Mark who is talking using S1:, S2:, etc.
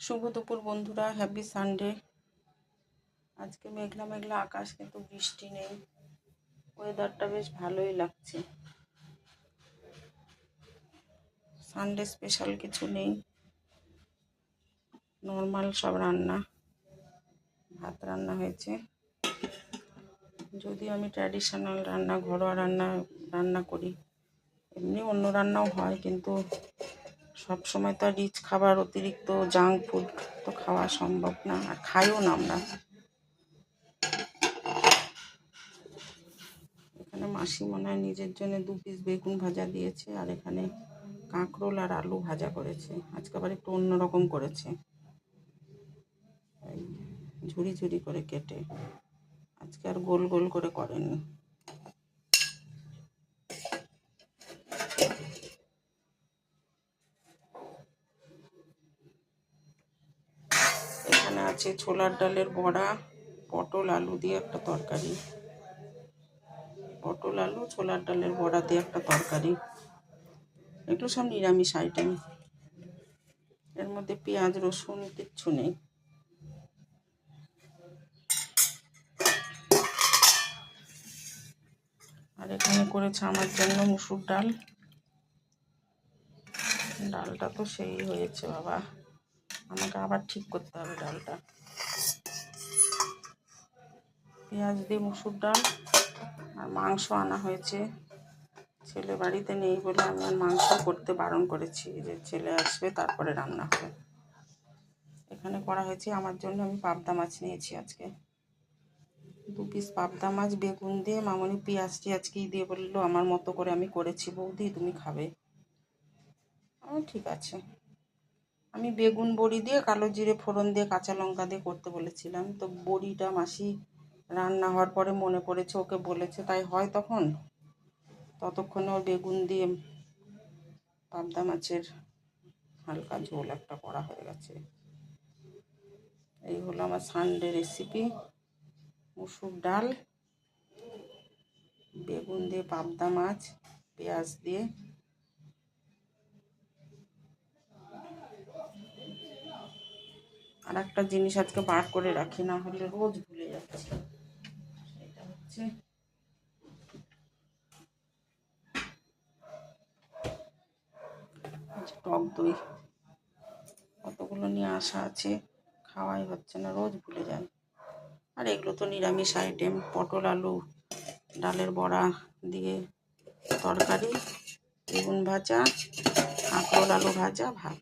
S1: শুভ দুপুর বন্ধুরা, happy Sunday. আজকে মেঘলা মেঘলা আকাশ, কিন্তু বৃষ্টি নেই। ওয়েদারটা বেশ ভালোই লাগছে। সানডে স্পেশাল কিছু নেই, নর্মাল সব রান্না। ভাত রান্না হয়েছে, যদিও আমি ট্র্যাডিশনাল রান্না, ঘরোয়া রান্না করি। এমনি অন্য রান্নাও হয়, কিন্তু সব সময় তো রিচ খাবার, অতিরিক্ত জাঙ্ক ফুড তো খাওয়া সম্ভব না, আর খাইও না আমরা। এখানে মাসি মনে হয় নিজের জন্য 2 পিস বেগুন ভাজা দিয়েছে, আর এখানে কাঁকরোল আর আলু ভাজা করেছে। আজকে আবার একটু অন্যরকম করেছে, ঝুড়ি ঝুড়ি করে কেটে। আজকে আর গোল গোল করে করেনি। এখানে আছে ছোলার ডালের বড়া, পটল আলু দিয়ে একটা তরকারি। পটল আলু ছোলার ডালের বড়া দিয়ে একটা তরকারি। এগুলো সব নিরামিষ আইটেম, এর মধ্যে পেঁয়াজ রসুন কিচ্ছু নেই। আর এখানে করেছে আমার জন্য মুসুর ডাল। ডালটা তো সেই হয়েছে বাবা, আমাকে আবার ঠিক করতে হবে ডালটা। পেঁয়াজ দিয়ে মুসুর ডাল। আর মাংস আনা হয়েছে, ছেলে বাড়িতে নেই বলে আমি আর মাংস করতে বারণ করেছি, যে ছেলে আসবে তারপরে রান্না হবে। এখানে করা হয়েছে আমার জন্য, আমি পাবদা মাছ নিয়েছি আজকে। 2 পিস পাবদা মাছ বেগুন দিয়ে, মামনি পেঁয়াজ টিয়াজকেই দিয়ে বললো আমার মতো করে আমি করেছি বৌদি, তুমি খাবে? ঠিক আছে। আমি বেগুন বড়ি দিয়ে, কালো জিরে ফোড়ন দিয়ে, কাঁচা লঙ্কা দিয়ে করতে বলেছিলাম, তো বড়িটা মাসি রান্না হওয়ার পরে মনে পড়েছে, ওকে বলেছে, তাই হয় ততক্ষণে ওর বেগুন দিয়ে পাবদা মাছের হালকা ঝোল একটা করা হয়ে গেছে। এই হলো আমার সানডে রেসিপি। মুসুর ডাল, বেগুন দিয়ে পাবদা মাছ, পেঁয়াজ দিয়ে। আর একটা জিনিস আজকে বার করে রাখি, না হলে রোজ ভুলে যাচ্ছি। এটা হচ্ছে টক দই। কতগুলো নিয়ে আসা আছে, খাওয়াই হচ্ছে না, রোজ ভুলে যাই। আর এগুলো তো নিরামিষ আইটেম, পটল আলু ডালের বড়া দিয়ে তরকারি, বেগুন ভাজা, কাঁকরোল আলু ভাজা, ভাত।